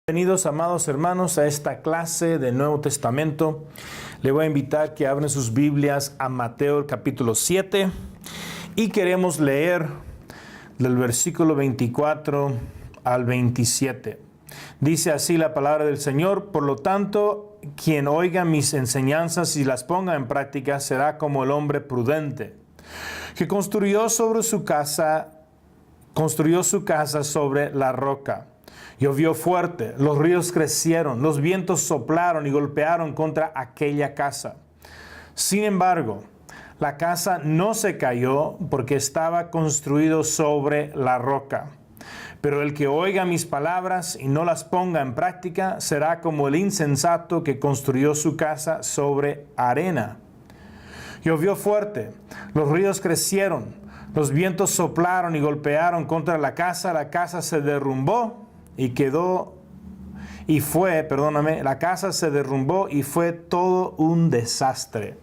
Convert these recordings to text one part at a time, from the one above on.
Bienvenidos, amados hermanos, a esta clase del Nuevo Testamento. Le voy a invitar que abran sus Biblias a Mateo capítulo 7 y queremos leer del versículo 24 al 27. Dice así la palabra del Señor: por lo tanto, quien oiga mis enseñanzas y las ponga en práctica será como el hombre prudente, que construyó su casa sobre la roca. Llovió fuerte, los ríos crecieron, los vientos soplaron y golpearon contra aquella casa. Sin embargo, la casa no se cayó porque estaba construido sobre la roca. Pero el que oiga mis palabras y no las ponga en práctica será como el insensato que construyó su casa sobre arena. Llovió fuerte, los ríos crecieron, los vientos soplaron y golpearon contra la casa se derrumbó. La casa se derrumbó y fue todo un desastre.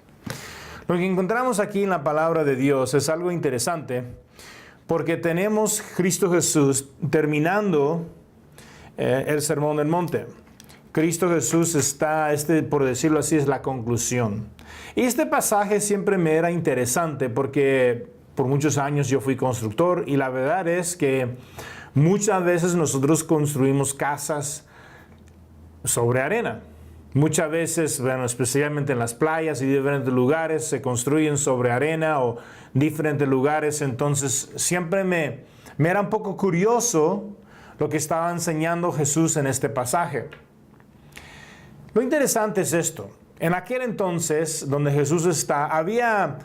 Lo que encontramos aquí en la palabra de Dios es algo interesante, porque tenemos Cristo Jesús terminando el Sermón del Monte. Cristo Jesús está, por decirlo así, es la conclusión. Y este pasaje siempre me era interesante porque por muchos años yo fui constructor y la verdad es que muchas veces nosotros construimos casas sobre arena. Muchas veces, especialmente en las playas y diferentes lugares, se construyen sobre arena o diferentes lugares. Entonces, siempre me era un poco curioso lo que estaba enseñando Jesús en este pasaje. Lo interesante es esto. En aquel entonces, donde Jesús está, había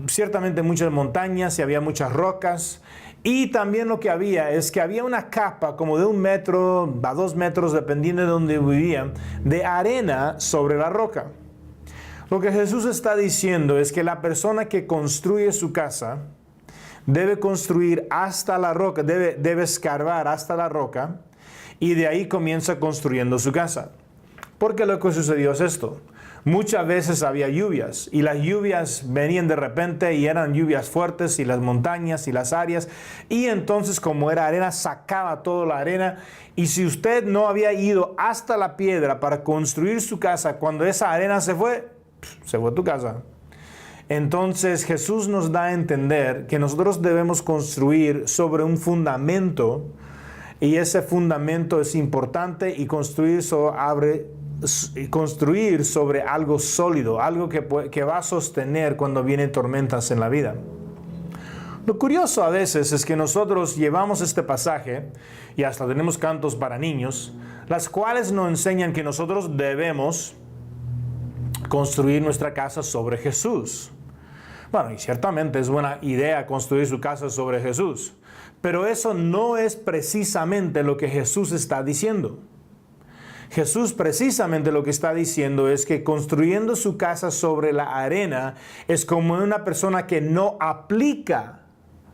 ciertamente muchas montañas y había muchas rocas. Y también lo que había es que había una capa como de 1 metro a 2 metros, dependiendo de donde vivían, de arena sobre la roca. Lo que Jesús está diciendo es que la persona que construye su casa debe construir hasta la roca, debe escarbar hasta la roca y de ahí comienza construyendo su casa. Porque lo que sucedió es esto. Muchas veces había lluvias y las lluvias venían de repente y eran lluvias fuertes y las montañas y las áreas, y entonces como era arena sacaba toda la arena, y si usted no había ido hasta la piedra para construir su casa, cuando esa arena se fue tu casa. Entonces Jesús nos da a entender que nosotros debemos construir sobre un fundamento, y ese fundamento es importante, y construir sobre algo sólido, algo que va a sostener cuando vienen tormentas en la vida. Lo curioso a veces es que nosotros llevamos este pasaje y hasta tenemos cantos para niños, las cuales nos enseñan que nosotros debemos construir nuestra casa sobre Jesús. Bueno, y ciertamente es buena idea construir su casa sobre Jesús, pero eso no es precisamente lo que Jesús está diciendo. Jesús precisamente lo que está diciendo es que construyendo su casa sobre la arena es como una persona que no aplica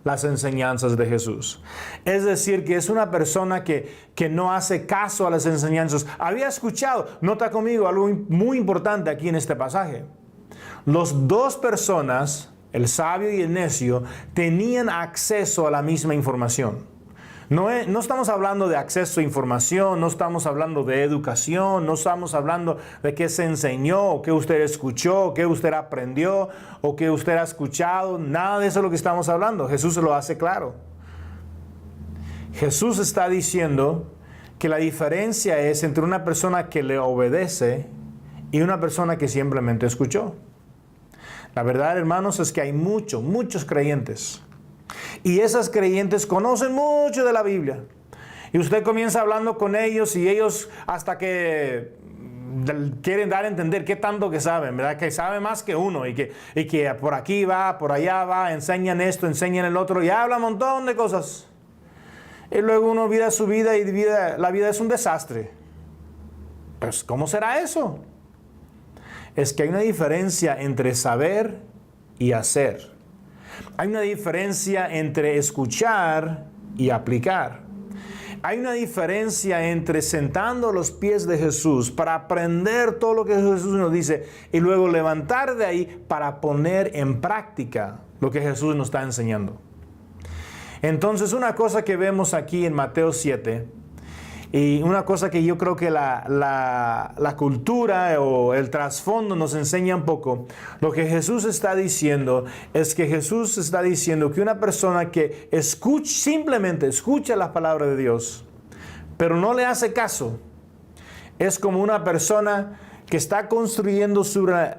las enseñanzas de Jesús. Es decir, que es una persona que no hace caso a las enseñanzas. Había escuchado, nota conmigo algo muy importante aquí en este pasaje. Las dos personas, el sabio y el necio, tenían acceso a la misma información. No estamos hablando de acceso a información, no estamos hablando de educación, no estamos hablando de qué se enseñó, o qué usted escuchó, o qué usted aprendió, o qué usted ha escuchado. Nada de eso es lo que estamos hablando. Jesús lo hace claro. Jesús está diciendo que la diferencia es entre una persona que le obedece y una persona que simplemente escuchó. La verdad, hermanos, es que hay muchos creyentes. Y esas creyentes conocen mucho de la Biblia. Y usted comienza hablando con ellos y ellos hasta que quieren dar a entender qué tanto que saben, ¿verdad? Que saben más que uno y que por aquí va, por allá va, enseñan esto, enseñan el otro y habla un montón de cosas. Y luego uno vive su vida y la vida es un desastre. Pues, ¿cómo será eso? Es que hay una diferencia entre saber y hacer. Hay una diferencia entre escuchar y aplicar. Hay una diferencia entre sentando a los pies de Jesús para aprender todo lo que Jesús nos dice y luego levantar de ahí para poner en práctica lo que Jesús nos está enseñando. Entonces, una cosa que vemos aquí en Mateo 7 Y una cosa que yo creo que la cultura o el trasfondo nos enseña un poco, lo que Jesús está diciendo es que Jesús está diciendo que una persona que simplemente escucha la palabra de Dios, pero no le hace caso, es como una persona que está construyendo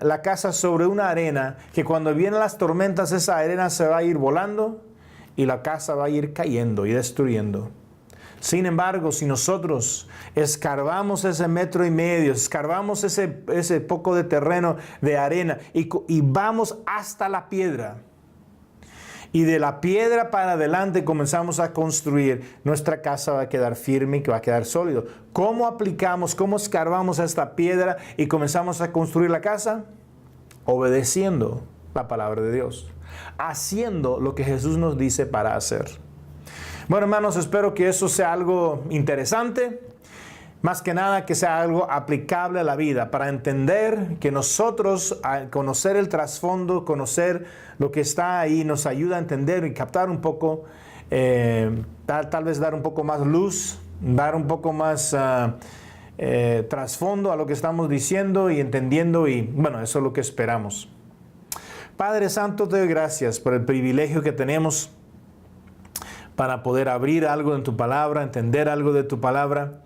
la casa sobre una arena, que cuando vienen las tormentas esa arena se va a ir volando y la casa va a ir cayendo y destruyendo. Sin embargo, si nosotros escarbamos ese 1,5 metros, escarbamos ese poco de terreno de arena y vamos hasta la piedra, y de la piedra para adelante comenzamos a construir, nuestra casa va a quedar firme y va a quedar sólido. ¿Cómo aplicamos, cómo escarbamos esta piedra y comenzamos a construir la casa? Obedeciendo la palabra de Dios, haciendo lo que Jesús nos dice para hacer. Bueno, hermanos, espero que eso sea algo interesante. Más que nada que sea algo aplicable a la vida, para entender que nosotros, al conocer el trasfondo, conocer lo que está ahí, nos ayuda a entender y captar un poco, tal vez dar un poco más luz, dar un poco más trasfondo a lo que estamos diciendo y entendiendo, y bueno, eso es lo que esperamos. Padre Santo, te doy gracias por el privilegio que tenemos para poder abrir algo en tu palabra, entender algo de tu palabra,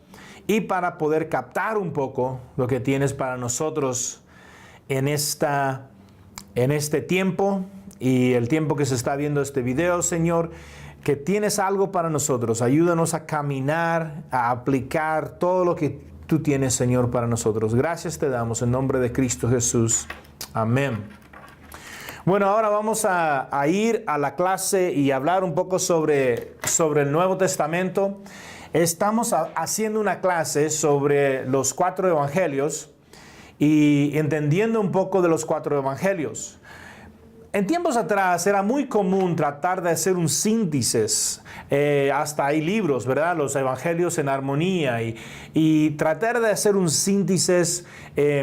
y para poder captar un poco lo que tienes para nosotros en este tiempo y el tiempo que se está viendo este video, Señor, que tienes algo para nosotros. Ayúdanos a caminar, a aplicar todo lo que tú tienes, Señor, para nosotros. Gracias te damos en nombre de Cristo Jesús. Amén. Bueno, ahora vamos a ir a la clase y hablar un poco sobre el Nuevo Testamento. Estamos haciendo una clase sobre los 4 evangelios y entendiendo un poco de los 4 evangelios. En tiempos atrás era muy común tratar de hacer un síntesis, hasta hay libros, ¿verdad? Los evangelios en armonía y tratar de hacer un síntesis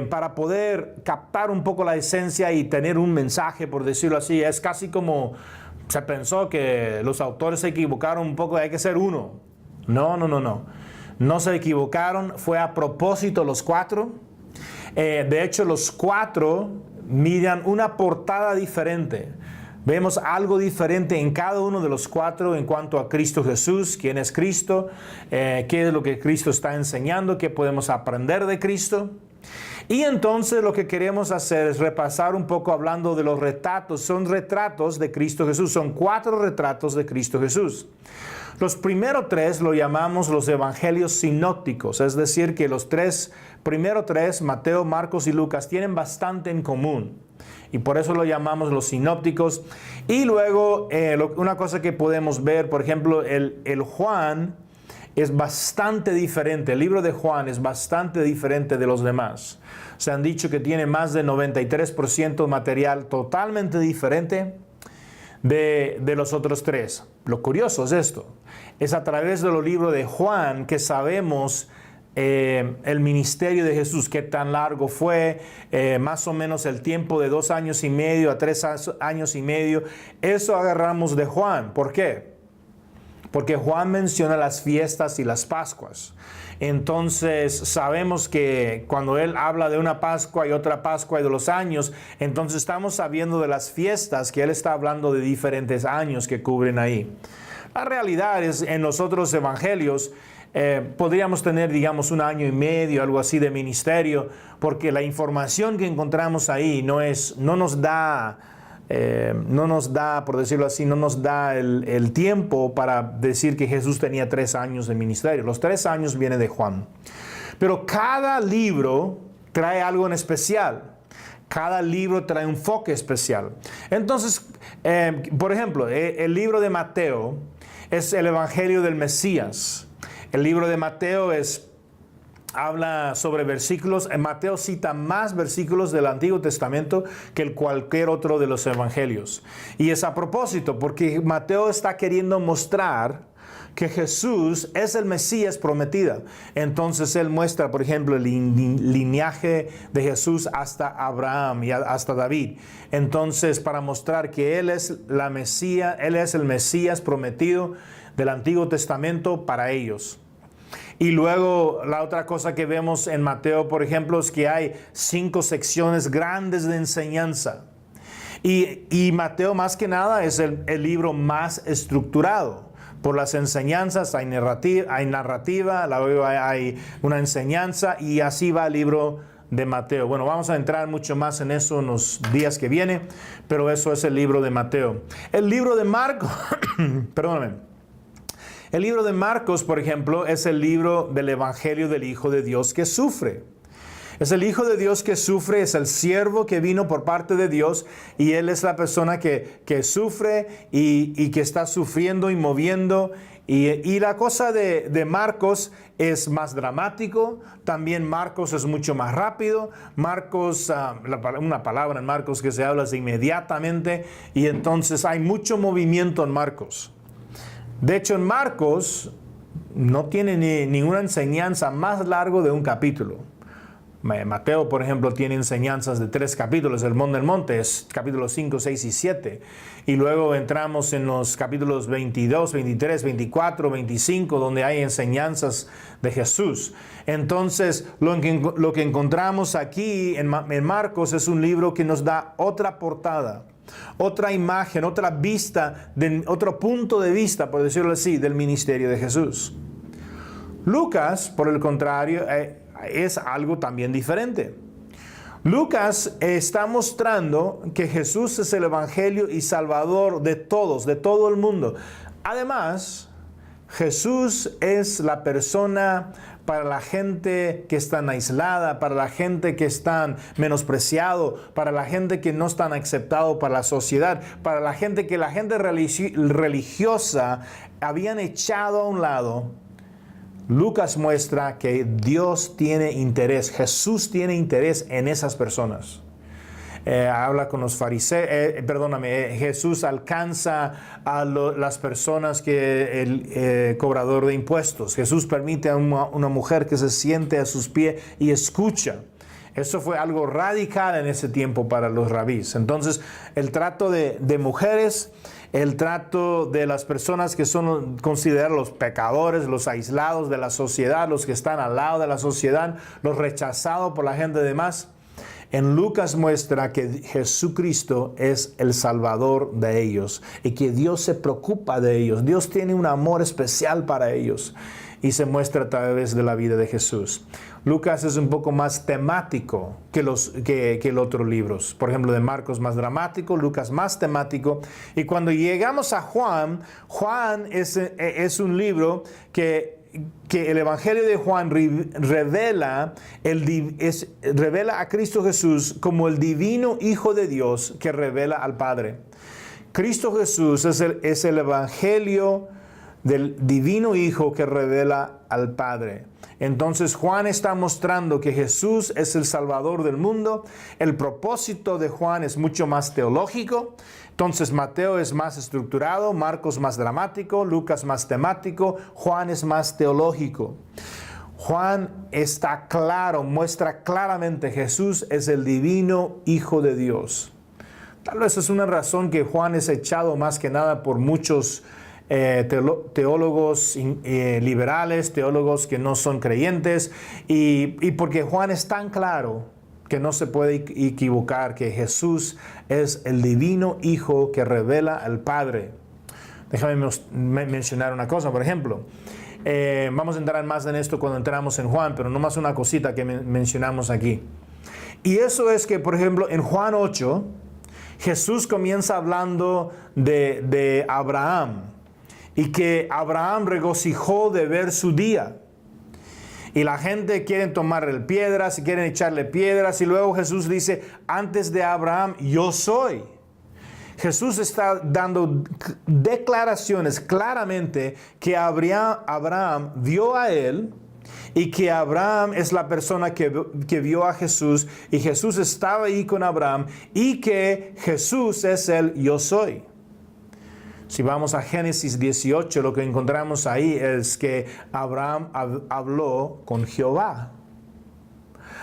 para poder captar un poco la esencia y tener un mensaje, por decirlo así. Es casi como se pensó que los autores se equivocaron un poco, hay que ser uno. No. No se equivocaron, fue a propósito los 4. De hecho, los 4 miran una portada diferente. Vemos algo diferente en cada uno de los 4 en cuanto a Cristo Jesús, quién es Cristo, qué es lo que Cristo está enseñando, qué podemos aprender de Cristo. Y entonces lo que queremos hacer es repasar un poco hablando de los retratos. Son retratos de Cristo Jesús, son 4 retratos de Cristo Jesús. Los primeros 3 lo llamamos los evangelios sinópticos, es decir, que los primeros 3, Mateo, Marcos y Lucas, tienen bastante en común. Y por eso lo llamamos los sinópticos. Y luego, una cosa que podemos ver, por ejemplo, el Juan es bastante diferente. El libro de Juan es bastante diferente de los demás. Se han dicho que tiene más de 93% material totalmente diferente de los otros 3. Lo curioso es esto. Es a través de los libros de Juan que sabemos el ministerio de Jesús, qué tan largo fue, más o menos el tiempo de 2 años y medio a 3 años y medio. Eso agarramos de Juan. ¿Por qué? Porque Juan menciona las fiestas y las Pascuas. Entonces sabemos que cuando él habla de una Pascua y otra Pascua y de los años, entonces estamos sabiendo de las fiestas que él está hablando de diferentes años que cubren ahí. La realidad es, en los otros evangelios podríamos tener, digamos, 1 año y medio, algo así de ministerio, porque la información que encontramos ahí no nos da, por decirlo así, no nos da el tiempo para decir que Jesús tenía 3 años de ministerio. Los 3 años viene de Juan. Pero cada libro trae algo en especial. Cada libro trae un enfoque especial. Entonces, por ejemplo, el libro de Mateo es el Evangelio del Mesías. El libro de Mateo habla sobre versículos. Mateo cita más versículos del Antiguo Testamento que cualquier otro de los evangelios. Y es a propósito, porque Mateo está queriendo mostrar que Jesús es el Mesías prometido. Entonces él muestra, por ejemplo, el linaje de Jesús hasta Abraham y hasta David. Entonces, para mostrar que él es el Mesías prometido del Antiguo Testamento para ellos. Y luego la otra cosa que vemos en Mateo, por ejemplo, es que hay 5 secciones grandes de enseñanza. Y Mateo más que nada es el libro más estructurado. Por las enseñanzas hay narrativa, luego hay una enseñanza y así va el libro de Mateo. Bueno, vamos a entrar mucho más en eso en los días que vienen, pero eso es el libro de Mateo. El libro de Marcos, perdóname. El libro de Marcos, por ejemplo, es el libro del Evangelio del Hijo de Dios que sufre. Es el Hijo de Dios que sufre, es el siervo que vino por parte de Dios y Él es la persona que sufre y que está sufriendo y moviendo. Y la cosa de Marcos es más dramático, también Marcos es mucho más rápido. Marcos, una palabra en Marcos que se habla es inmediatamente y entonces hay mucho movimiento en Marcos. De hecho, en Marcos no tiene ninguna enseñanza más largo de un capítulo. Mateo, por ejemplo, tiene enseñanzas de 3 capítulos. El Monte del Monte es capítulos 5, 6 y 7. Y luego entramos en los capítulos 22, 23, 24, 25, donde hay enseñanzas de Jesús. Entonces, lo que encontramos aquí en Marcos es un libro que nos da otra portada, otra imagen, otra vista, otro punto de vista, por decirlo así, del ministerio de Jesús. Lucas, por el contrario, es algo también diferente. Lucas está mostrando que Jesús es el Evangelio y Salvador de todos, de todo el mundo. Además, Jesús es la persona para la gente que está aislada, para la gente que está menospreciado, para la gente que no está aceptado para la sociedad, para la gente que la gente religiosa habían echado a un lado. Lucas muestra que Dios tiene interés, Jesús tiene interés en esas personas. Habla con los fariseos, Jesús alcanza a las personas que el cobrador de impuestos. Jesús permite a una mujer que se siente a sus pies y escucha. Eso fue algo radical en ese tiempo para los rabís. Entonces, el trato de mujeres, el trato de las personas que son considerados los pecadores, los aislados de la sociedad, los que están al lado de la sociedad, los rechazados por la gente demás. En Lucas muestra que Jesucristo es el Salvador de ellos y que Dios se preocupa de ellos. Dios tiene un amor especial para ellos y se muestra a través de la vida de Jesús. Lucas es un poco más temático que los otros libros. Por ejemplo, de Marcos más dramático, Lucas más temático. Y cuando llegamos a Juan es un libro que el Evangelio de Juan revela a Cristo Jesús como el divino Hijo de Dios que revela al Padre. Cristo Jesús es el Evangelio del divino Hijo que revela al Padre. Entonces Juan está mostrando que Jesús es el Salvador del mundo. El propósito de Juan es mucho más teológico. Entonces Mateo es más estructurado, Marcos más dramático, Lucas más temático, Juan es más teológico. Juan está claro, muestra claramente Jesús es el divino Hijo de Dios. Tal vez es una razón que Juan es echado más que nada por muchos teólogos liberales, teólogos que no son creyentes, y porque Juan es tan claro que no se puede equivocar que Jesús es el divino Hijo que revela al Padre. Déjame mencionar una cosa, por ejemplo. Vamos a entrar más en esto cuando entramos en Juan, pero nomás una cosita que mencionamos aquí. Y eso es que, por ejemplo, en Juan 8, Jesús comienza hablando de Abraham y que Abraham regocijó de ver su día. Y la gente quiere tomarle piedras y quieren echarle piedras. Y luego Jesús dice, antes de Abraham, yo soy. Jesús está dando declaraciones claramente que Abraham vio a él y que Abraham es la persona que vio a Jesús y Jesús estaba ahí con Abraham y que Jesús es el yo soy. Si vamos a Génesis 18, lo que encontramos ahí es que Abraham habló con Jehová.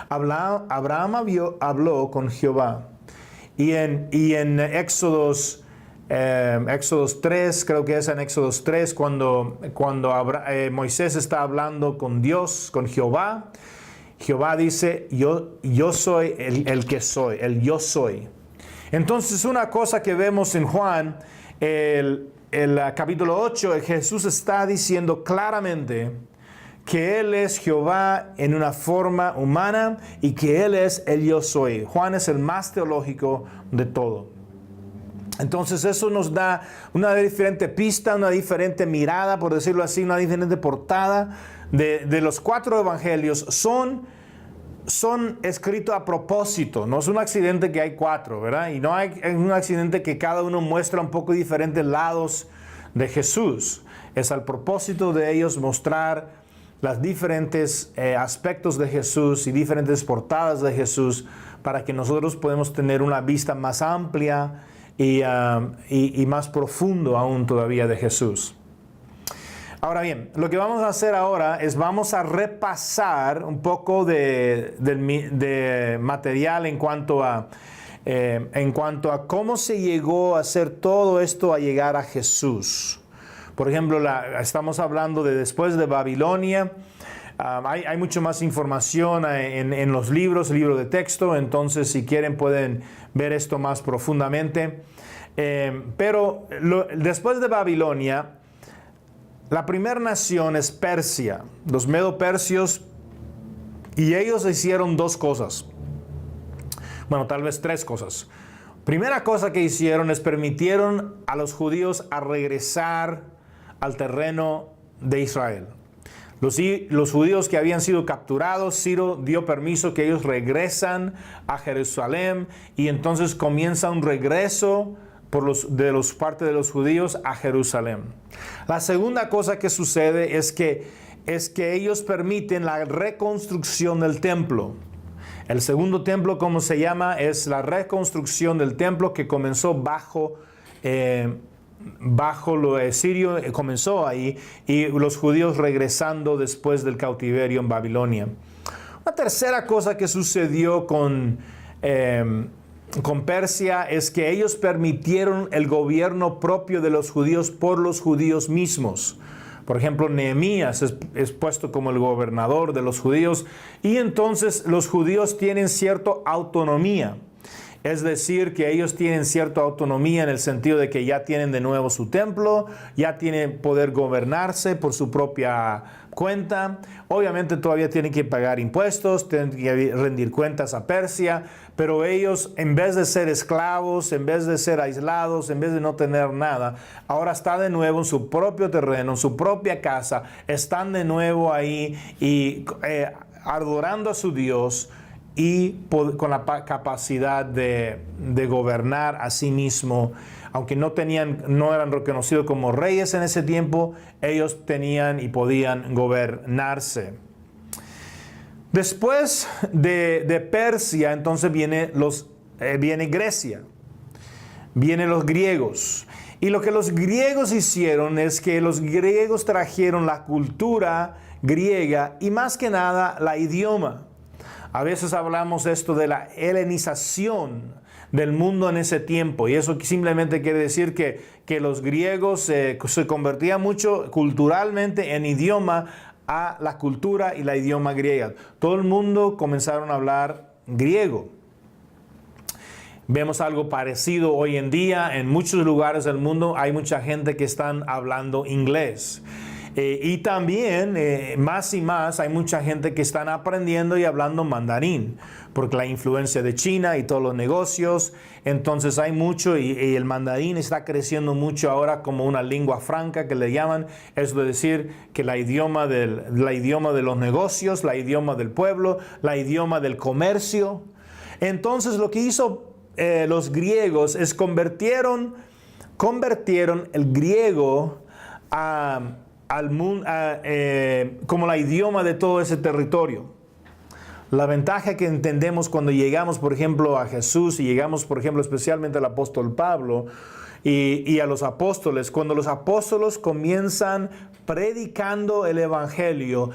Abraham habló con Jehová. Y en Éxodos Éxodos 3, creo que es en Éxodos 3, cuando Moisés está hablando con Dios, con Jehová. Jehová dice, yo soy el que soy, el yo soy. Entonces una cosa que vemos en Juan, el capítulo 8, Jesús está diciendo claramente que Él es Jehová en una forma humana y que Él es el yo soy. Juan es el más teológico de todo. Entonces eso nos da una diferente pista, una diferente mirada, por decirlo así, una diferente portada de los 4 evangelios. Son escritos a propósito, no es un accidente que hay 4, ¿verdad? Y no es un accidente que cada uno muestra un poco diferentes lados de Jesús. Es al propósito de ellos mostrar los diferentes aspectos de Jesús y diferentes portadas de Jesús para que nosotros podamos tener una vista más amplia y más profundo aún todavía de Jesús. Ahora bien, lo que vamos a hacer ahora es vamos a repasar un poco de material en cuanto a cómo se llegó a hacer todo esto a llegar a Jesús. Por ejemplo, estamos hablando de después de Babilonia. Hay mucho más información en los libros de texto, entonces si quieren pueden ver esto más profundamente. Pero después de Babilonia, la primera nación es Persia, los medo-persios, y ellos hicieron 2 cosas. Bueno, tal vez 3 cosas. Primera cosa que hicieron es permitieron a los judíos a regresar al terreno de Israel. Los judíos que habían sido capturados, Ciro dio permiso que ellos regresan a Jerusalén y entonces comienza un regreso de parte de los judíos a Jerusalén. La segunda cosa que sucede es que ellos permiten la reconstrucción del templo. El segundo templo, como se llama, es la reconstrucción del templo que comenzó bajo lo sirio, comenzó ahí, y los judíos regresando después del cautiverio en Babilonia. Una tercera cosa que sucedió con Persia es que ellos permitieron el gobierno propio de los judíos por los judíos mismos. Por ejemplo, Nehemías es puesto como el gobernador de los judíos y entonces los judíos tienen cierta autonomía. Es decir, que ellos tienen cierta autonomía en el sentido de que ya tienen de nuevo su templo, ya tienen poder gobernarse por su propia cuenta. Obviamente todavía tienen que pagar impuestos, tienen que rendir cuentas a Persia, pero ellos, en vez de ser esclavos, en vez de ser aislados, en vez de no tener nada, ahora están de nuevo en su propio terreno, en su propia casa, están de nuevo ahí y adorando a su Dios y con la capacidad de gobernar a sí mismo. Aunque no eran reconocidos como reyes en ese tiempo, ellos tenían y podían gobernarse. Después de Persia, entonces viene Grecia, vienen los griegos. Y lo que los griegos hicieron es que los griegos trajeron la cultura griega y más que nada la idioma. A veces hablamos esto de la helenización del mundo en ese tiempo, y eso simplemente quiere decir que los griegos se convertían mucho culturalmente en idioma a la cultura y la idioma griega. Todo el mundo comenzaron a hablar griego. Vemos algo parecido hoy en día en muchos lugares del mundo. Hay mucha gente que están hablando inglés. Y también, más y más, hay mucha gente que están aprendiendo y hablando mandarín, porque la influencia de China y todos los negocios, entonces hay mucho, y el mandarín está creciendo mucho ahora como una lengua franca que le llaman, es decir, que la idioma de los negocios, la idioma del pueblo, la idioma del comercio. Entonces lo que hizo los griegos es convirtieron el griego al mundo, como la idioma de todo ese territorio. La ventaja que entendemos cuando llegamos, por ejemplo, a Jesús y llegamos, por ejemplo, especialmente al apóstol Pablo y a los apóstoles, cuando los apóstoles comienzan predicando el evangelio,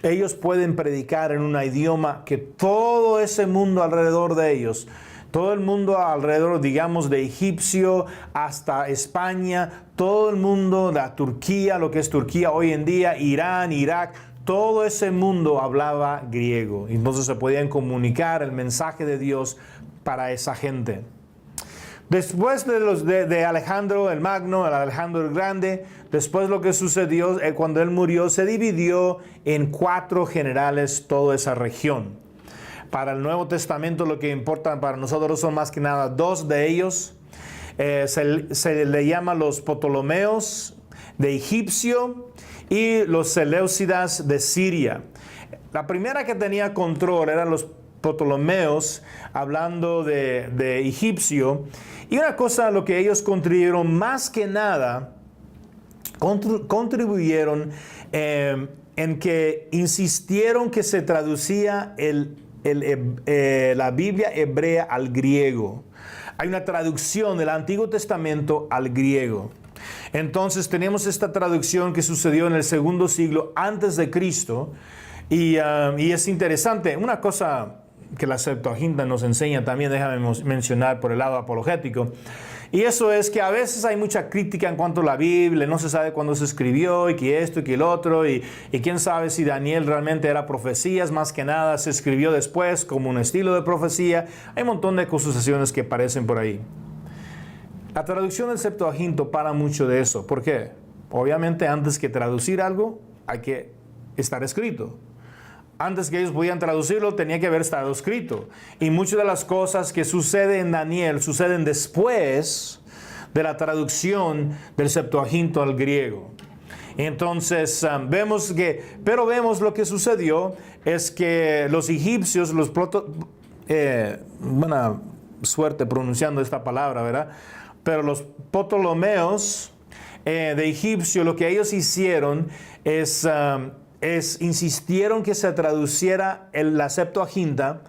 ellos pueden predicar en un idioma que todo ese mundo alrededor de ellos Todo el mundo alrededor, digamos, de egipcio hasta España, todo el mundo, de Turquía, lo que es Turquía hoy en día, Irán, Irak, todo ese mundo hablaba griego. Entonces se podían comunicar el mensaje de Dios para esa gente. Después de Alejandro el Magno, el Alejandro el Grande, después lo que sucedió cuando él murió, se dividió en 4 generales toda esa región. Para el Nuevo Testamento lo que importa para nosotros son más que nada 2 de ellos. Se le llama los Ptolomeos de Egipcio y los Seleucidas de Siria. La primera que tenía control eran los Ptolomeos, hablando de egipcio. Y una cosa a lo que ellos contribuyeron más que nada, contribuyeron en que insistieron que se traducía la Biblia hebrea al griego. Hay una traducción del Antiguo Testamento al griego. Entonces tenemos esta traducción que sucedió en el 2º siglo antes de Cristo. Y es interesante. Una cosa que la Septuaginta nos enseña también, déjame mencionar por el lado apologético, y eso es que a veces hay mucha crítica en cuanto a la Biblia, no se sabe cuándo se escribió, y que esto y que el otro, y quién sabe si Daniel realmente era profecías, más que nada se escribió después como un estilo de profecía. Hay un montón de acusaciones que aparecen por ahí. La traducción del Septuaginto para mucho de eso. ¿Por qué? Obviamente antes que traducir algo, hay que estar escrito. Antes que ellos podían traducirlo, tenía que haber estado escrito. Y muchas de las cosas que suceden en Daniel suceden después de la traducción del Septuaginto al griego. Entonces, vemos lo que sucedió es que los egipcios, buena suerte pronunciando esta palabra, ¿verdad? Pero los Ptolomeos de egipcio, lo que ellos hicieron insistieron que se traduciera la Septuaginta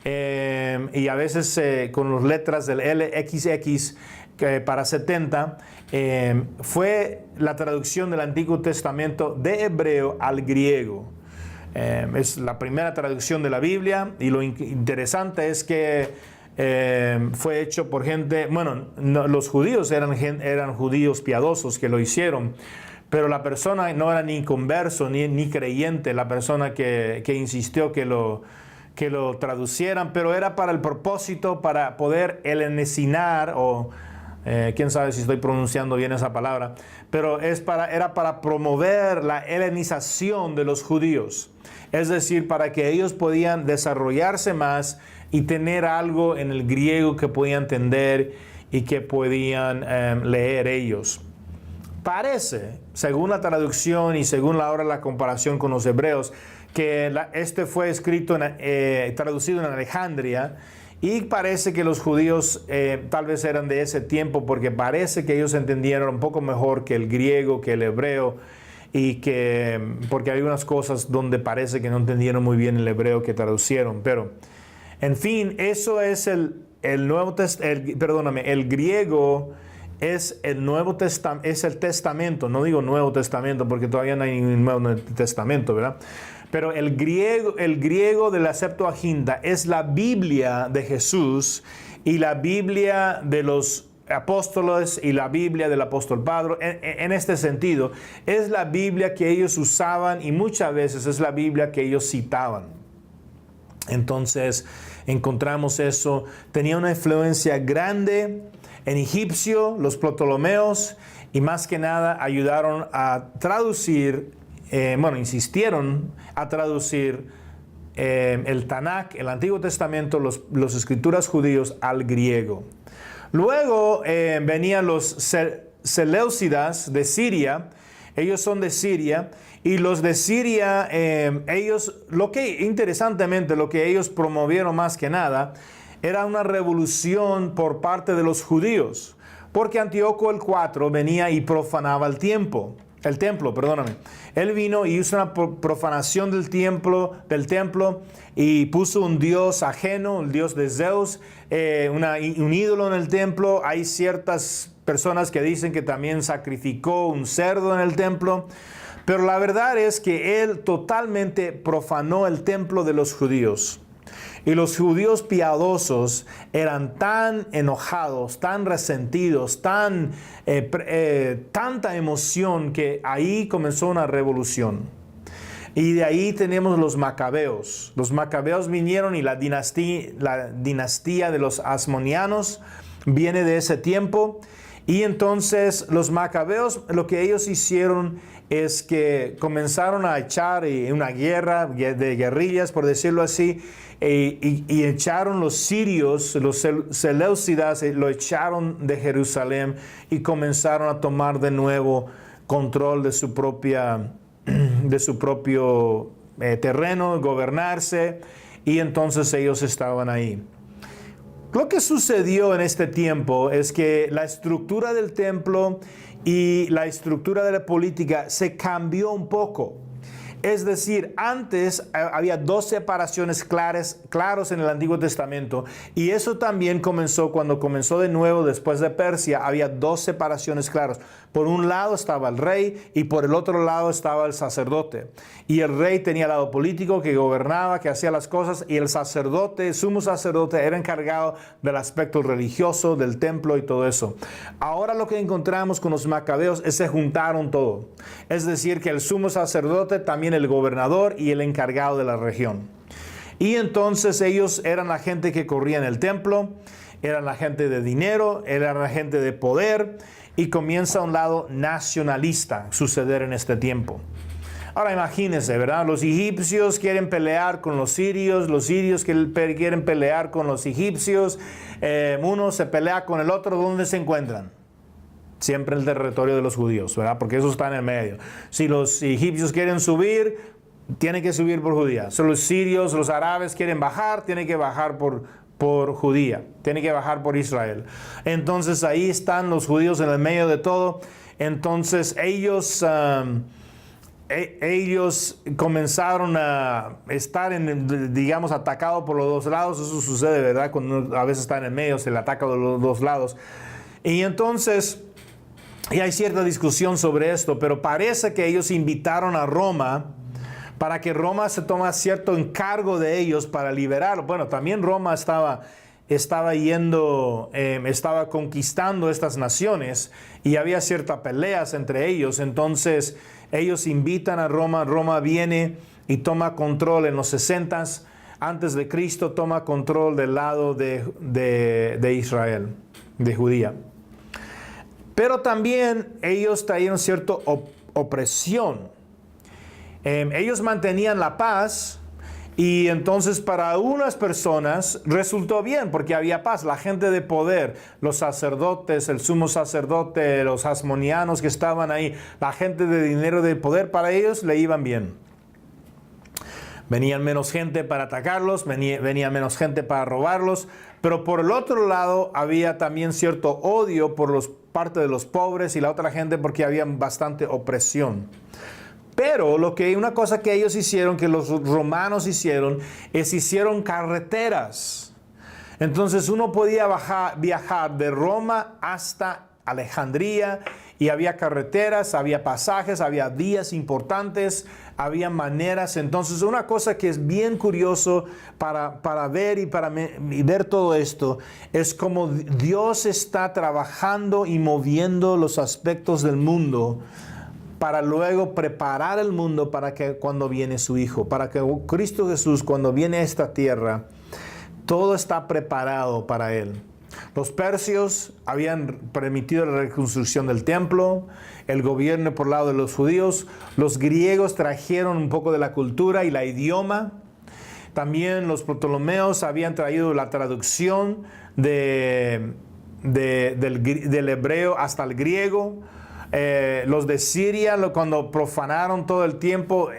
y a veces con las letras del LXX para 70, fue la traducción del Antiguo Testamento de hebreo al griego. Es la primera traducción de la Biblia y lo interesante es que fue hecho por gente, los judíos eran judíos piadosos que lo hicieron. Pero la persona no era ni converso ni creyente, la persona que insistió que lo traducieran, pero era para el propósito, para poder helenizar, o quién sabe si estoy pronunciando bien esa palabra, pero era para promover la helenización de los judíos. Es decir, para que ellos podían desarrollarse más y tener algo en el griego que podían entender y que podían leer ellos. Parece, según la traducción y según la comparación con los hebreos, que este fue escrito, traducido en Alejandría, y parece que los judíos tal vez eran de ese tiempo, porque parece que ellos entendieron un poco mejor que el griego, que el hebreo, porque hay unas cosas donde parece que no entendieron muy bien el hebreo que traducieron. Pero, en fin, eso es el griego. Es el Nuevo Testamento, es el Testamento, no digo Nuevo Testamento porque todavía no hay ningún Nuevo Testamento, ¿verdad? Pero el griego de la Septuaginta es la Biblia de Jesús y la Biblia de los apóstoles y la Biblia del apóstol Pablo. En este sentido, es la Biblia que ellos usaban y muchas veces es la Biblia que ellos citaban. Entonces, encontramos eso. Tenía una influencia grande en egipcio, los Ptolomeos, y más que nada ayudaron a traducir, insistieron a traducir el Tanakh, el Antiguo Testamento, los escrituras judíos al griego. Luego venían los Seleucidas de Siria. Ellos son de Siria, y los de Siria, interesantemente, lo que ellos promovieron más que nada era una revolución por parte de los judíos, porque Antíoco el IV venía y profanaba el templo. Él vino y hizo una profanación del templo y puso un dios ajeno, el dios de Zeus, un ídolo en el templo. Hay ciertas personas que dicen que también sacrificó un cerdo en el templo, pero la verdad es que él totalmente profanó el templo de los judíos. Y los judíos piadosos eran tan enojados, tan resentidos, tanta emoción que ahí comenzó una revolución. Y de ahí tenemos los macabeos. Los macabeos vinieron y la dinastía de los asmonianos viene de ese tiempo. Y entonces los macabeos, lo que ellos hicieron es que comenzaron a echar una guerra de guerrillas, por decirlo así, y echaron los sirios, los seleucidas, lo echaron de Jerusalén y comenzaron a tomar de nuevo control de su propio terreno, gobernarse, y entonces ellos estaban ahí. Lo que sucedió en este tiempo es que la estructura del templo y la estructura de la política se cambió un poco. Es decir, antes había dos separaciones claros en el Antiguo Testamento, y eso también comenzó cuando comenzó de nuevo después de Persia. Había dos separaciones claras. Por un lado estaba el rey y por el otro lado estaba el sacerdote. Y el rey tenía el lado político que gobernaba, que hacía las cosas, y el sacerdote, el sumo sacerdote, era encargado del aspecto religioso, del templo y todo eso. Ahora lo que encontramos con los macabeos es que se juntaron todo. Es decir, que el sumo sacerdote, también el gobernador y el encargado de la región. Y entonces ellos eran la gente que corría en el templo, eran la gente de dinero, eran la gente de poder, y comienza un lado nacionalista suceder en este tiempo. Ahora imagínense, ¿verdad? Los egipcios quieren pelear con los sirios quieren pelear con los egipcios, uno se pelea con el otro. ¿Dónde se encuentran? Siempre el territorio de los judíos, ¿verdad? Porque eso está en el medio. Si los egipcios quieren subir, tienen que subir por Judía. Si los sirios, los árabes quieren bajar, tienen que bajar por Judía, tienen que bajar por Israel. Entonces ahí están los judíos en el medio de todo. Entonces ellos comenzaron a estar, atacados por los dos lados. Eso sucede, ¿verdad? Cuando uno a veces está en el medio, se le ataca de los dos lados. Y entonces, y hay cierta discusión sobre esto, pero parece que ellos invitaron a Roma para que Roma se toma cierto encargo de ellos para liberarlo. Bueno, también Roma estaba conquistando estas naciones y había ciertas peleas entre ellos. Entonces ellos invitan a Roma, Roma viene y toma control en los 60s antes de Cristo, toma control del lado de Israel, de Judía. Pero también ellos traían cierta opresión. Ellos mantenían la paz, y entonces para unas personas resultó bien porque había paz. La gente de poder, los sacerdotes, el sumo sacerdote, los asmonianos que estaban ahí, la gente de dinero, de poder, para ellos le iban bien. Venían menos gente para atacarlos, venía menos gente para robarlos, pero por el otro lado había también cierto odio por parte de los pobres y la otra gente, porque había bastante opresión. Pero una cosa que ellos hicieron, que los romanos hicieron carreteras. Entonces uno podía viajar de Roma hasta Alejandría, y había carreteras, había pasajes, había vías importantes, había maneras. Entonces una cosa que es bien curioso para ver y ver todo esto es cómo Dios está trabajando y moviendo los aspectos del mundo para luego preparar el mundo para que cuando viene su Hijo, para que Cristo Jesús, cuando viene a esta tierra, todo está preparado para Él. Los persios habían permitido la reconstrucción del templo, el gobierno por el lado de los judíos. Los griegos trajeron un poco de la cultura y la idioma. También los Ptolomeos habían traído la traducción del hebreo hasta el griego. Los de Siria, cuando profanaron todo el tiempo,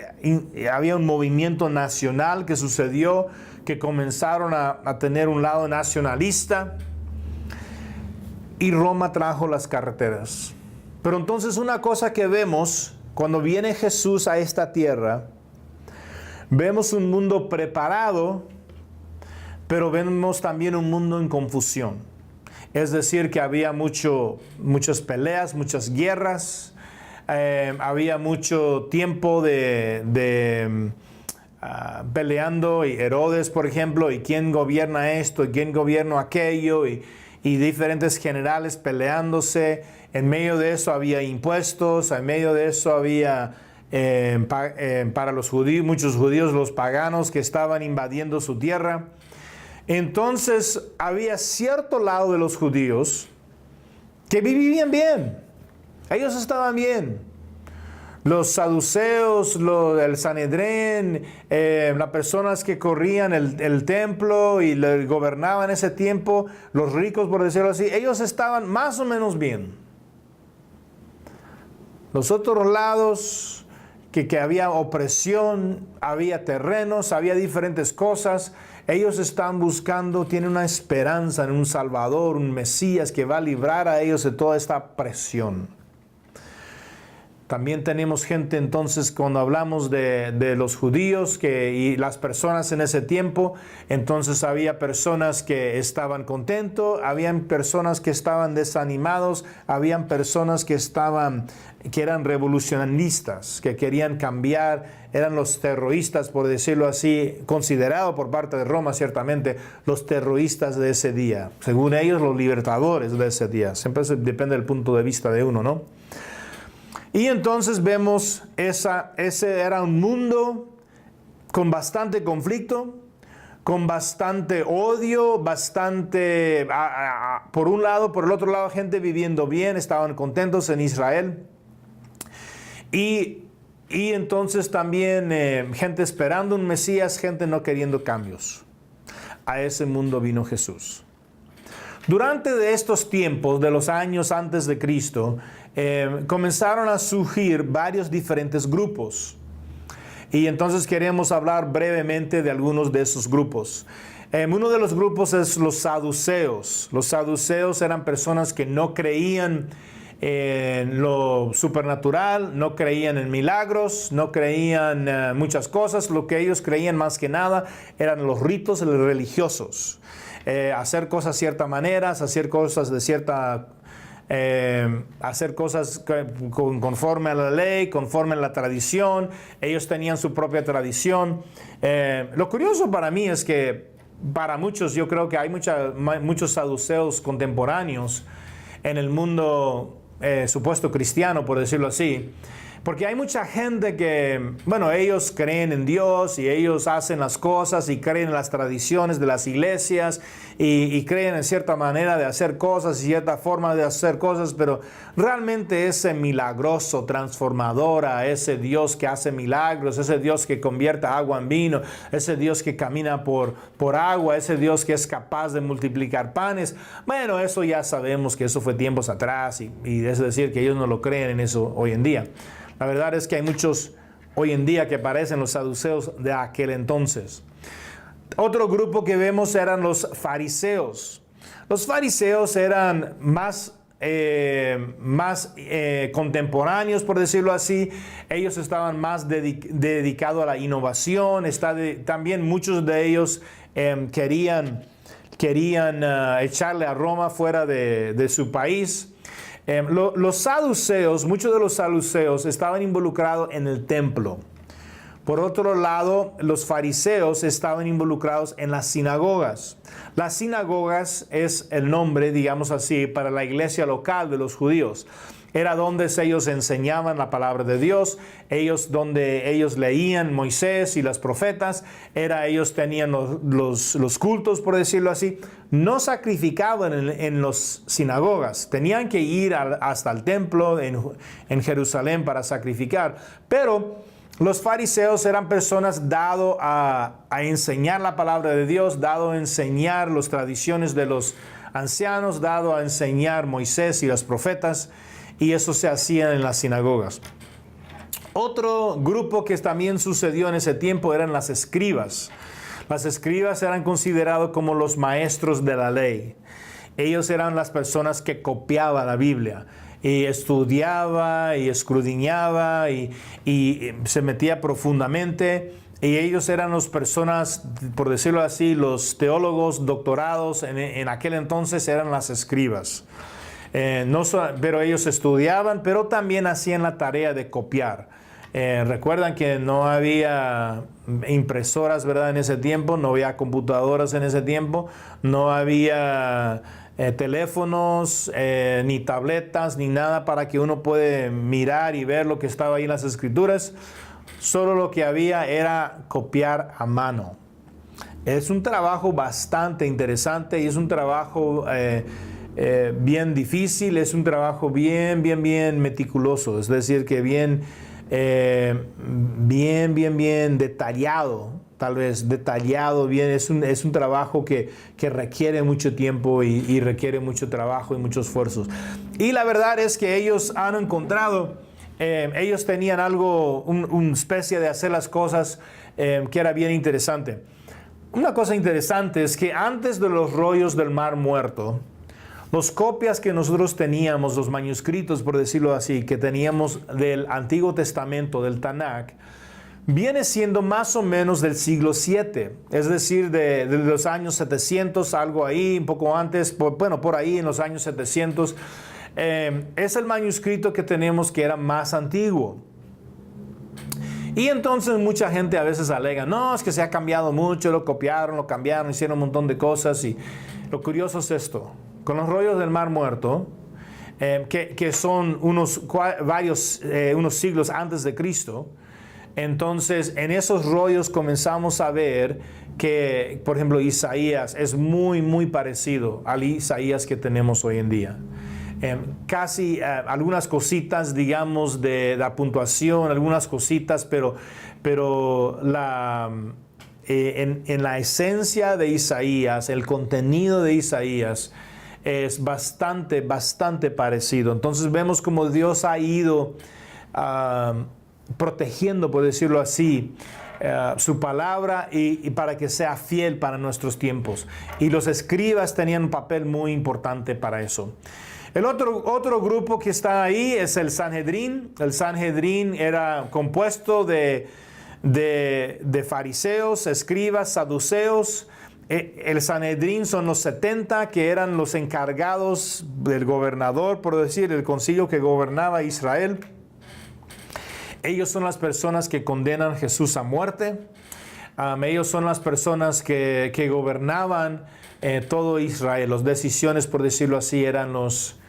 había un movimiento nacional que sucedió, que comenzaron a tener un lado nacionalista, y Roma trajo las carreteras. Pero entonces una cosa que vemos cuando viene Jesús a esta tierra, vemos un mundo preparado, pero vemos también un mundo en confusión. Es decir, que había muchas peleas, muchas guerras, había mucho tiempo de peleando, y Herodes, por ejemplo, y quién gobierna esto, y quién gobierna aquello, y diferentes generales peleándose. En medio de eso había impuestos, en medio de eso había para los judíos, muchos judíos, los paganos que estaban invadiendo su tierra. Entonces había cierto lado de los judíos que vivían bien, ellos estaban bien. Los saduceos, el Sanedrín, las personas que corrían el templo y le gobernaban ese tiempo, los ricos, por decirlo así, ellos estaban más o menos bien. Los otros lados, que había opresión, había terrenos, había diferentes cosas, ellos están buscando, tienen una esperanza en un Salvador, un Mesías que va a librar a ellos de toda esta presión. También tenemos gente entonces, cuando hablamos de los judíos y las personas en ese tiempo, entonces había personas que estaban contentos, habían personas que estaban desanimados, habían personas que eran revolucionistas, que querían cambiar, eran los terroristas, por decirlo así, considerados por parte de Roma ciertamente los terroristas de ese día, según ellos los libertadores de ese día. Siempre depende del punto de vista de uno, ¿no? Y entonces vemos, ese era un mundo con bastante conflicto, con bastante odio, bastante, por un lado, por el otro lado, gente viviendo bien, estaban contentos en Israel. Y entonces también gente esperando un Mesías, gente no queriendo cambios. A ese mundo vino Jesús. Durante de estos tiempos, de los años antes de Cristo, comenzaron a surgir varios diferentes grupos. Y entonces queremos hablar brevemente de algunos de esos grupos. Uno de los grupos es los saduceos. Los saduceos eran personas que no creían en lo supernatural, no creían en milagros, no creían muchas cosas. Lo que ellos creían más que nada eran los ritos religiosos. Hacer cosas de cierta manera, hacer cosas de cierta... hacer cosas conforme a la ley, conforme a la tradición. Ellos tenían su propia tradición. Lo curioso para mí es que para muchos, yo creo que hay muchos saduceos contemporáneos en el mundo supuesto cristiano, por decirlo así. Porque hay mucha gente que, bueno, ellos creen en Dios y ellos hacen las cosas y creen en las tradiciones de las iglesias y creen en cierta manera de hacer cosas y cierta forma de hacer cosas, pero realmente ese milagroso, transformadora, ese Dios que hace milagros, ese Dios que convierte agua en vino, ese Dios que camina por agua, ese Dios que es capaz de multiplicar panes, bueno, eso ya sabemos que eso fue tiempos atrás y es decir que ellos no lo creen en eso hoy en día. La verdad es que hay muchos hoy en día que parecen los saduceos de aquel entonces. Otro grupo que vemos eran los fariseos. Los fariseos eran más contemporáneos, por decirlo así. Ellos estaban más dedicados a la innovación. También muchos de ellos querían echarle a Roma fuera de su país. Los saduceos, muchos de los saduceos estaban involucrados en el templo. Por otro lado, los fariseos estaban involucrados en las sinagogas. Las sinagogas es el nombre, digamos así, para la iglesia local de los judíos. Era donde ellos enseñaban la palabra de Dios, donde ellos leían Moisés y los profetas, ellos tenían los cultos, por decirlo así. No sacrificaban en las sinagogas, tenían que ir hasta el templo en Jerusalén para sacrificar. Pero los fariseos eran personas dadas a enseñar la palabra de Dios, dados a enseñar las tradiciones de los ancianos, dados a enseñar Moisés y los profetas. Y eso se hacía en las sinagogas. Otro grupo que también sucedió en ese tiempo eran las escribas. Las escribas eran considerados como los maestros de la ley. Ellos eran las personas que copiaban la Biblia. Y estudiaba y escudriñaba y se metía profundamente. Y ellos eran las personas, por decirlo así, los teólogos doctorados en aquel entonces eran las escribas. Pero ellos estudiaban, pero también hacían la tarea de copiar. Recuerdan que no había impresoras, ¿verdad? En ese tiempo, no había computadoras en ese tiempo, no había teléfonos, ni tabletas, ni nada para que uno puede mirar y ver lo que estaba ahí en las escrituras. Solo lo que había era copiar a mano. Es un trabajo bastante interesante y es un trabajo bien difícil, es un trabajo bien meticuloso, es decir, que bien detallado, tal vez detallado, bien, es un trabajo que requiere mucho tiempo y requiere mucho trabajo y muchos esfuerzos. Y la verdad es que ellos han encontrado, ellos tenían algo, una especie de hacer las cosas que era bien interesante. Una cosa interesante es que antes de los rollos del Mar Muerto, las copias que nosotros teníamos, los manuscritos, por decirlo así, que teníamos del Antiguo Testamento, del Tanakh, viene siendo más o menos del siglo VII, es decir, de los años 700, algo ahí, un poco antes, por ahí en los años 700. Es el manuscrito que tenemos que era más antiguo. Y entonces mucha gente a veces alega, no, es que se ha cambiado mucho, lo copiaron, lo cambiaron, hicieron un montón de cosas. Y lo curioso es esto, con los rollos del Mar Muerto, que son unos siglos antes de Cristo, entonces en esos rollos comenzamos a ver que, por ejemplo, Isaías es muy parecido al Isaías que tenemos hoy en día. Casi algunas cositas, digamos, de la puntuación, algunas cositas, pero en la esencia de Isaías, el contenido de Isaías es bastante parecido. Entonces vemos como Dios ha ido protegiendo, por decirlo así, su palabra y para que sea fiel para nuestros tiempos. Y los escribas tenían un papel muy importante para eso. El otro grupo que está ahí es el Sanhedrín. El Sanhedrín era compuesto de fariseos, escribas, saduceos. El Sanhedrín son los 70 que eran los encargados del gobernador, por decir, el concilio que gobernaba Israel. Ellos son las personas que condenan a Jesús a muerte. Ellos son las personas que gobernaban todo Israel. Las decisiones, por decirlo así, eran los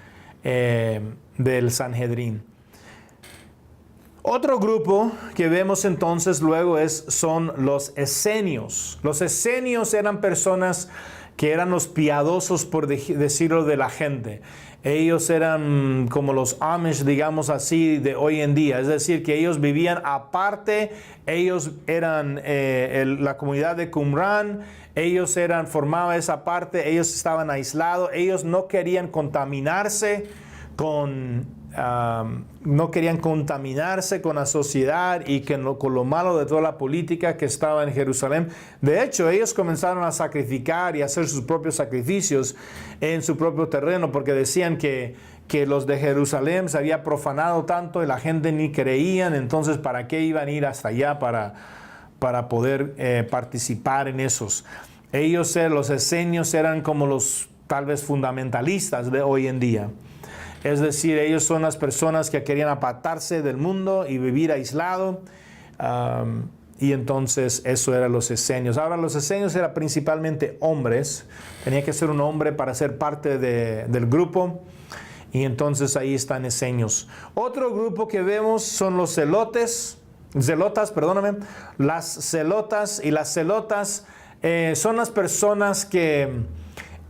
del Sanhedrín. Otro grupo que vemos entonces luego son los esenios. Los esenios eran personas que eran los piadosos, por decirlo, de la gente. Ellos eran como los Amish, digamos así, de hoy en día. Es decir, que ellos vivían aparte, ellos eran la comunidad de Qumran, ellos formaban esa parte, ellos estaban aislados, ellos no querían contaminarse con la sociedad y con lo malo de toda la política que estaba en Jerusalén. De hecho, ellos comenzaron a sacrificar y a hacer sus propios sacrificios en su propio terreno, porque decían que los de Jerusalén se había profanado tanto y la gente ni creían, entonces ¿para qué iban a ir hasta allá para poder participar en esos? Ellos, los esenios, eran como los tal vez fundamentalistas de hoy en día. Es decir, ellos son las personas que querían apartarse del mundo y vivir aislado. Y entonces eso eran los esenios. Ahora los esenios eran principalmente hombres. Tenía que ser un hombre para ser parte del grupo. Y entonces ahí están esenios. Otro grupo que vemos son los celotas. Las celotas. Y las celotas son las personas que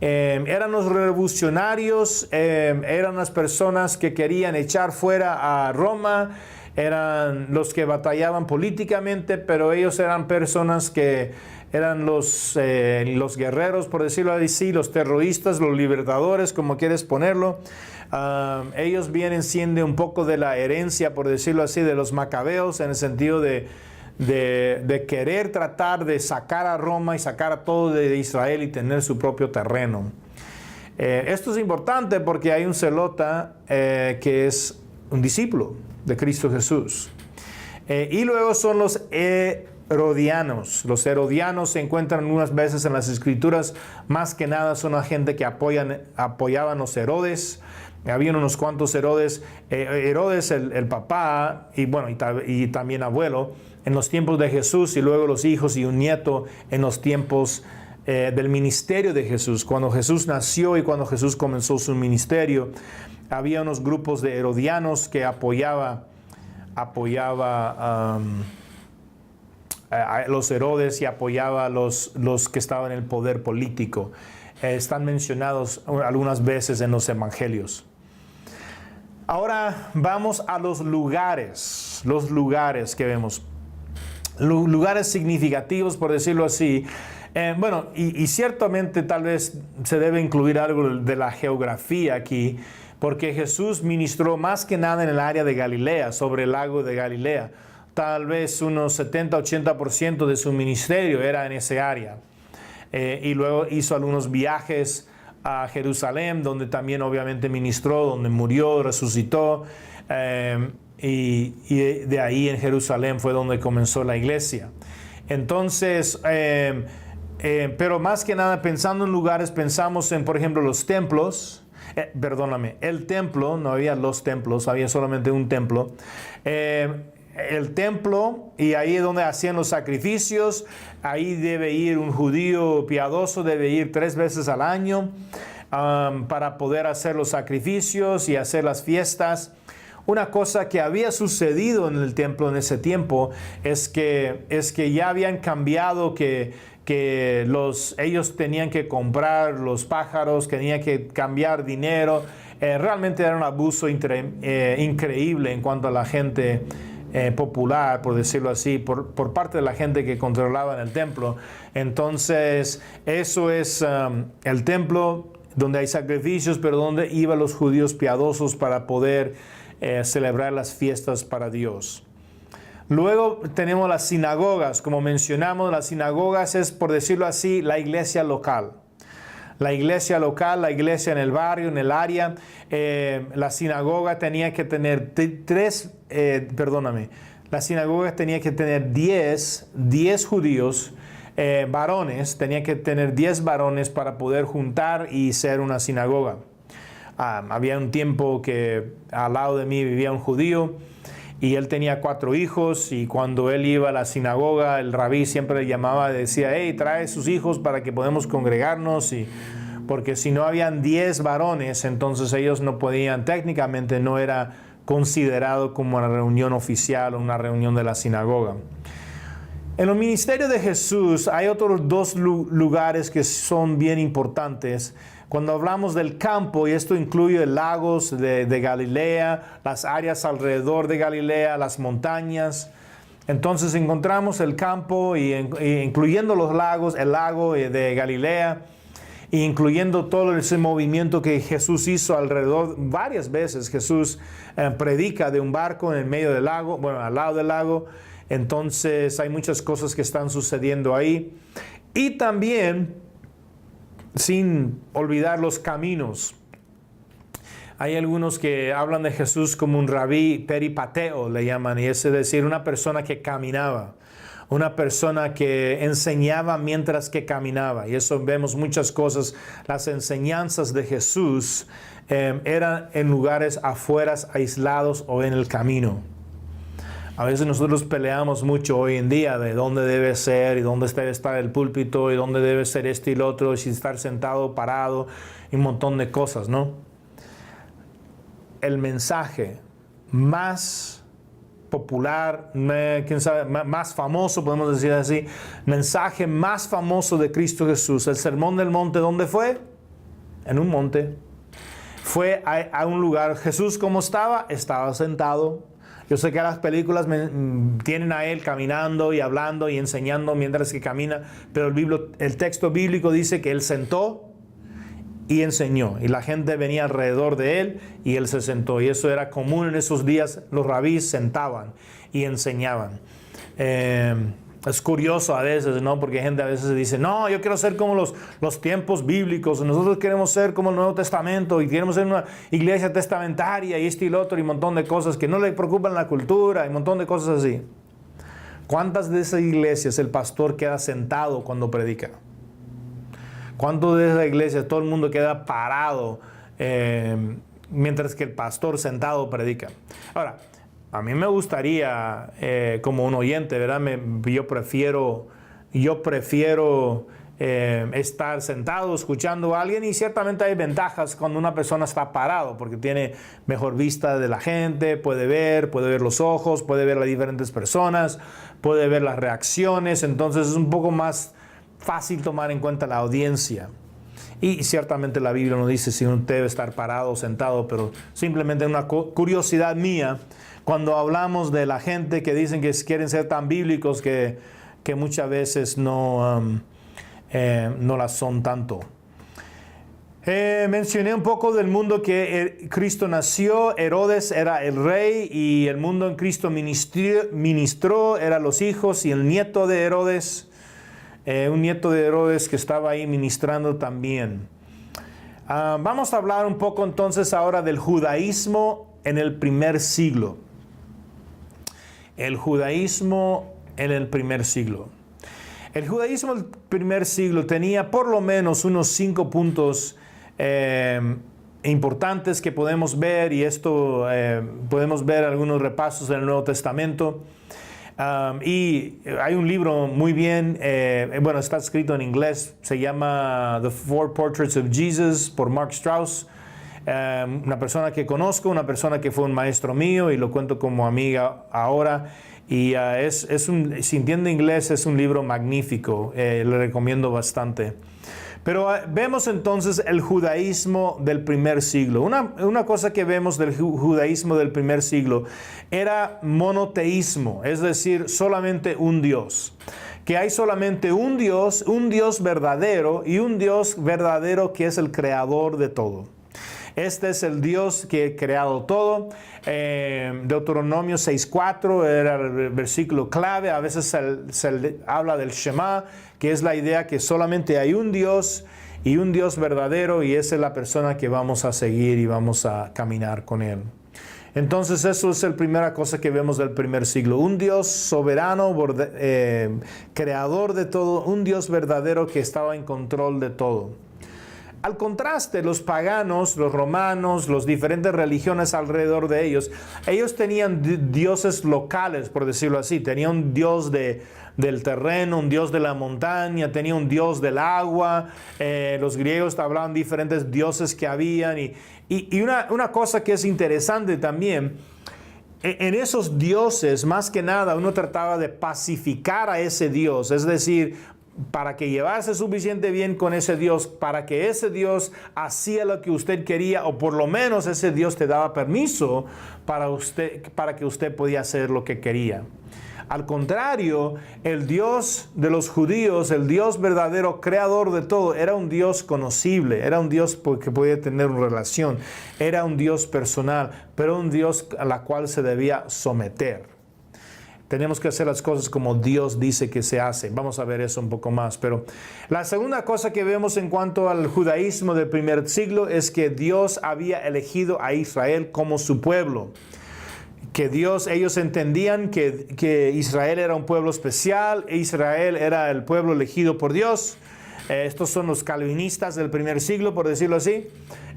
eran los revolucionarios, eran las personas que querían echar fuera a Roma, eran los que batallaban políticamente, pero ellos eran personas que eran los guerreros, por decirlo así, los terroristas, los libertadores, como quieres ponerlo. Ellos vienen siendo un poco de la herencia, por decirlo así, de los macabeos, en el sentido de querer tratar de sacar a Roma y sacar a todo de Israel y tener su propio terreno. Esto es importante porque hay un celota que es un discípulo de Cristo Jesús. Y luego son los herodianos. Los herodianos se encuentran unas veces en las Escrituras, más que nada son la gente que apoyaban los Herodes. Habían unos cuantos Herodes, Herodes el papá y también abuelo en los tiempos de Jesús, y luego los hijos y un nieto en los tiempos del ministerio de Jesús. Cuando Jesús nació y cuando Jesús comenzó su ministerio, había unos grupos de herodianos que apoyaba a los Herodes y apoyaba a los que estaban en el poder político. Están mencionados algunas veces en los evangelios. Ahora vamos a los lugares que vemos. Lugares significativos, por decirlo así. Y ciertamente tal vez se debe incluir algo de la geografía aquí, porque Jesús ministró más que nada en el área de Galilea, sobre el lago de Galilea. Tal vez unos 70-80% de su ministerio era en ese área. Y luego hizo algunos viajes a Jerusalén, donde también obviamente ministró, donde murió, resucitó. Y de ahí en Jerusalén fue donde comenzó la iglesia. Entonces, pero más que nada pensando en lugares, pensamos en, por ejemplo, los templos. El templo, no había los templos, había solamente un templo. El templo, y ahí es donde hacían los sacrificios. Ahí debe ir un judío piadoso, debe ir 3 veces al año para poder hacer los sacrificios y hacer las fiestas. Una cosa que había sucedido en el templo en ese tiempo es que ya habían cambiado, que ellos tenían que comprar los pájaros, que tenían que cambiar dinero. Realmente era un abuso increíble en cuanto a la gente popular, por decirlo así, por parte de la gente que controlaba en el templo. Entonces, eso es el templo donde hay sacrificios, pero donde iban los judíos piadosos para poder celebrar las fiestas para Dios. Luego tenemos las sinagogas. Como mencionamos, las sinagogas es, por decirlo así, la iglesia local. La iglesia local, la iglesia en el barrio, en el área. La sinagoga tenía que tener la sinagoga tenía que tener 10 judíos varones, tenía que tener 10 varones para poder juntar y ser una sinagoga. Había un tiempo que al lado de mí vivía un judío y él tenía 4 hijos, y cuando él iba a la sinagoga, el rabí siempre le llamaba y decía: hey, trae sus hijos para que podamos congregarnos, porque si no habían 10 varones, entonces ellos no podían, técnicamente no era considerado como una reunión oficial o una reunión de la sinagoga. En el ministerio de Jesús hay otros 2 lugares que son bien importantes. Cuando hablamos del campo, y esto incluye lagos de Galilea, las áreas alrededor de Galilea, las montañas, entonces encontramos el campo, incluyendo los lagos, el lago de Galilea, e incluyendo todo ese movimiento que Jesús hizo alrededor. Varias veces Jesús predica de un barco en el medio del lago, al lado del lago. Entonces hay muchas cosas que están sucediendo ahí. Y también, sin olvidar los caminos. Hay algunos que hablan de Jesús como un rabí peripateo, le llaman, y es decir, una persona que caminaba, una persona que enseñaba mientras que caminaba. Y eso vemos muchas cosas. Las enseñanzas de Jesús eran en lugares afueras, aislados o en el camino. A veces nosotros peleamos mucho hoy en día de dónde debe ser y dónde debe estar el púlpito y dónde debe ser esto y lo otro, y si estar sentado, parado, y un montón de cosas, ¿no? El mensaje más popular, quién sabe, más famoso, podemos decir así, mensaje más famoso de Cristo Jesús, el Sermón del Monte, ¿dónde fue? En un monte. Fue a un lugar. Jesús, ¿cómo estaba? Estaba sentado. Yo sé que las películas tienen a él caminando y hablando y enseñando mientras que camina, pero el texto bíblico dice que él sentó y enseñó, y la gente venía alrededor de él y él se sentó, y eso era común en esos días. Los rabíes sentaban y enseñaban. Es curioso a veces, ¿no? Porque gente a veces dice: no, yo quiero ser como los tiempos bíblicos, nosotros queremos ser como el Nuevo Testamento y queremos ser una iglesia testamentaria y esto y lo otro, y un montón de cosas que no le preocupan la cultura y un montón de cosas así. ¿Cuántas de esas iglesias el pastor queda sentado cuando predica? ¿Cuántas de esas iglesias todo el mundo queda parado mientras que el pastor sentado predica? Ahora, a mí me gustaría, como un oyente, ¿verdad? Yo prefiero estar sentado escuchando a alguien, y ciertamente hay ventajas cuando una persona está parado porque tiene mejor vista de la gente, puede ver los ojos, puede ver a diferentes personas, puede ver las reacciones, entonces es un poco más fácil tomar en cuenta la audiencia. Y ciertamente la Biblia no dice si uno debe estar parado o sentado, pero simplemente una curiosidad mía, cuando hablamos de la gente que dicen que quieren ser tan bíblicos que muchas veces no las son tanto. Mencioné un poco del mundo que Cristo nació. Herodes era el rey y el mundo en Cristo ministró, eran los hijos y el nieto de Herodes. Un nieto de Herodes que estaba ahí ministrando también. Vamos a hablar un poco entonces ahora del judaísmo en el primer siglo. El judaísmo en el primer siglo. El judaísmo del primer siglo tenía por lo menos unos 5 puntos importantes que podemos ver, y esto podemos ver algunos repasos en el Nuevo Testamento. Y hay un libro muy bien, está escrito en inglés, se llama The Four Portraits of Jesus por Mark Strauss. Una persona que conozco, una persona que fue un maestro mío y lo cuento como amiga ahora. Y si entiende inglés, es un libro magnífico, le recomiendo bastante. Pero vemos entonces el judaísmo del primer siglo. Una cosa que vemos del judaísmo del primer siglo era monoteísmo, es decir, solamente un Dios. Que hay solamente un Dios verdadero, y un Dios verdadero que es el creador de todo. Este es el Dios que ha creado todo. Deuteronomio 6:4 era el versículo clave. A veces se habla del Shema, que es la idea que solamente hay un Dios y un Dios verdadero, y esa es la persona que vamos a seguir y vamos a caminar con Él. Entonces eso es la primera cosa que vemos del primer siglo. Un Dios soberano, creador de todo, un Dios verdadero que estaba en control de todo. Al contraste, los paganos, los romanos, las diferentes religiones alrededor de ellos tenían dioses locales, por decirlo así. Tenían un dios del terreno, un dios de la montaña, tenía un dios del agua. Los griegos hablaban de diferentes dioses que habían. Y una cosa que es interesante también, en esos dioses, más que nada, uno trataba de pacificar a ese dios, es decir, para que llevase suficiente bien con ese Dios, para que ese Dios hacía lo que usted quería, o por lo menos ese Dios te daba permiso para que usted podía hacer lo que quería. Al contrario, el Dios de los judíos, el Dios verdadero, creador de todo, era un Dios conocible, era un Dios que podía tener una relación, era un Dios personal, pero un Dios a la cual se debía someter. Tenemos que hacer las cosas como Dios dice que se hace. Vamos a ver eso un poco más. Pero la segunda cosa que vemos en cuanto al judaísmo del primer siglo es que Dios había elegido a Israel como su pueblo. Que ellos entendían que Israel era un pueblo especial, Israel era el pueblo elegido por Dios. Estos son los calvinistas del primer siglo, por decirlo así.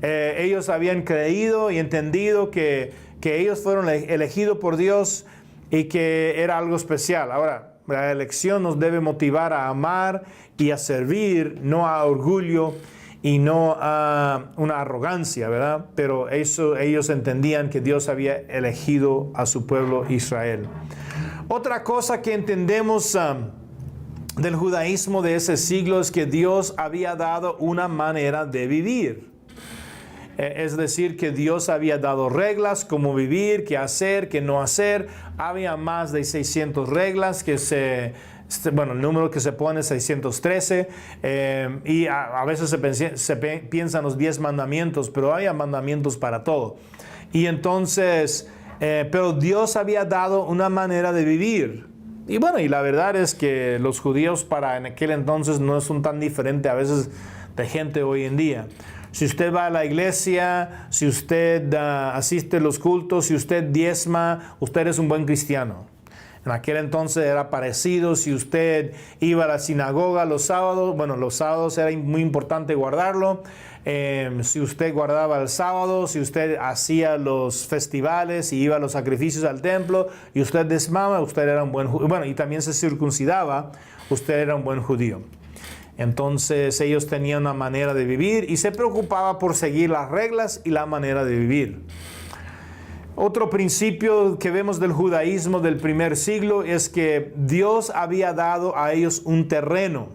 Ellos habían creído y entendido que ellos fueron elegidos por Dios y que era algo especial. Ahora, la elección nos debe motivar a amar y a servir, no a orgullo y no a una arrogancia, ¿verdad? Pero ellos entendían que Dios había elegido a su pueblo Israel. Otra cosa que entendemos del judaísmo de ese siglo es que Dios había dado una manera de vivir. Es decir, que Dios había dado reglas, cómo vivir, qué hacer, qué no hacer. Había más de 600 reglas el número que se pone es 613. Y a veces se piensan los 10 mandamientos, pero había mandamientos para todo. Y entonces, pero Dios había dado una manera de vivir. Y la verdad es que los judíos en aquel entonces no son tan diferentes a veces de gente hoy en día. Si usted va a la iglesia, si usted asiste a los cultos, si usted diezma, usted es un buen cristiano. En aquel entonces era parecido. Si usted iba a la sinagoga los sábados, bueno, los sábados era muy importante guardarlo. Si usted guardaba el sábado, si usted hacía los festivales y iba a los sacrificios al templo y usted diezmaba, usted era un buen judío. Bueno, y también se circuncidaba, usted era un buen judío. Entonces ellos tenían una manera de vivir y se preocupaba por seguir las reglas y la manera de vivir. Otro principio que vemos del judaísmo del primer siglo es que Dios había dado a ellos un terreno.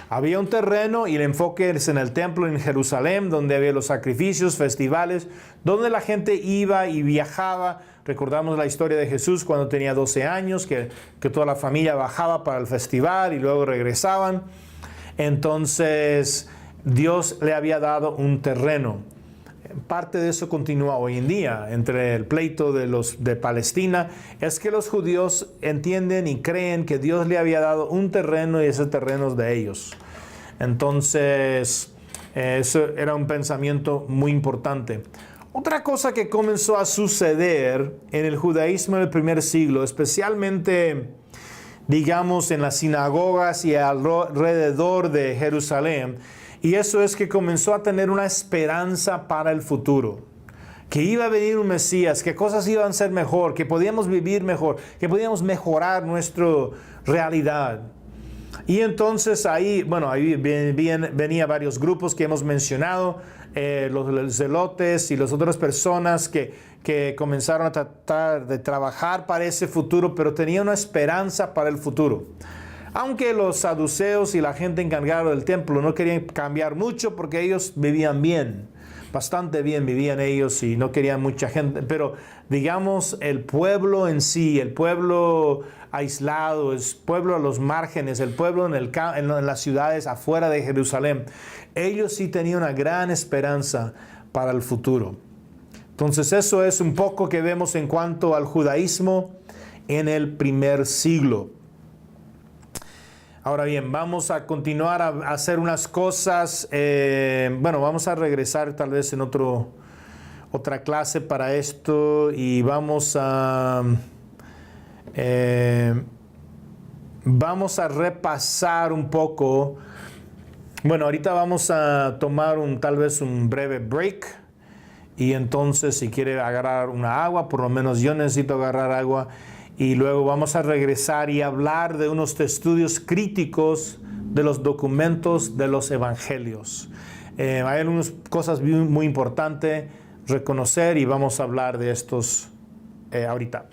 Había un terreno y el enfoque es en el templo en Jerusalén, donde había los sacrificios, festivales, donde la gente iba y viajaba. Recordamos la historia de Jesús cuando tenía 12 años, que toda la familia bajaba para el festival y luego regresaban. Entonces Dios le había dado un terreno. Parte de eso continúa hoy en día entre el pleito de Palestina. Es que los judíos entienden y creen que Dios le había dado un terreno y ese terreno es de ellos. Entonces, eso era un pensamiento muy importante. Otra cosa que comenzó a suceder en el judaísmo del primer siglo, especialmente, digamos, en las sinagogas y alrededor de Jerusalén, y eso es que comenzó a tener una esperanza para el futuro. Que iba a venir un Mesías, que cosas iban a ser mejor, que podíamos vivir mejor, que podíamos mejorar nuestra realidad. Y entonces ahí venía varios grupos que hemos mencionado, los zelotes y las otras personas que comenzaron a tratar de trabajar para ese futuro, pero tenían una esperanza para el futuro. Aunque los saduceos y la gente encargada del templo no querían cambiar mucho porque ellos vivían bien, bastante bien vivían ellos y no querían mucha gente. Pero digamos el pueblo en sí, el pueblo aislado, el pueblo a los márgenes, el pueblo en las ciudades afuera de Jerusalén, ellos sí tenían una gran esperanza para el futuro. Entonces eso es un poco que vemos en cuanto al judaísmo en el primer siglo. Ahora bien, vamos a continuar a hacer unas cosas. Vamos a regresar tal vez en otra clase para esto y vamos a repasar un poco. Bueno, ahorita vamos a tomar tal vez un breve break y entonces si quiere agarrar una agua, por lo menos yo necesito agarrar agua. Y luego vamos a regresar y hablar de unos estudios críticos de los documentos de los evangelios. Hay algunas cosas muy importantes reconocer y vamos a hablar de estos ahorita.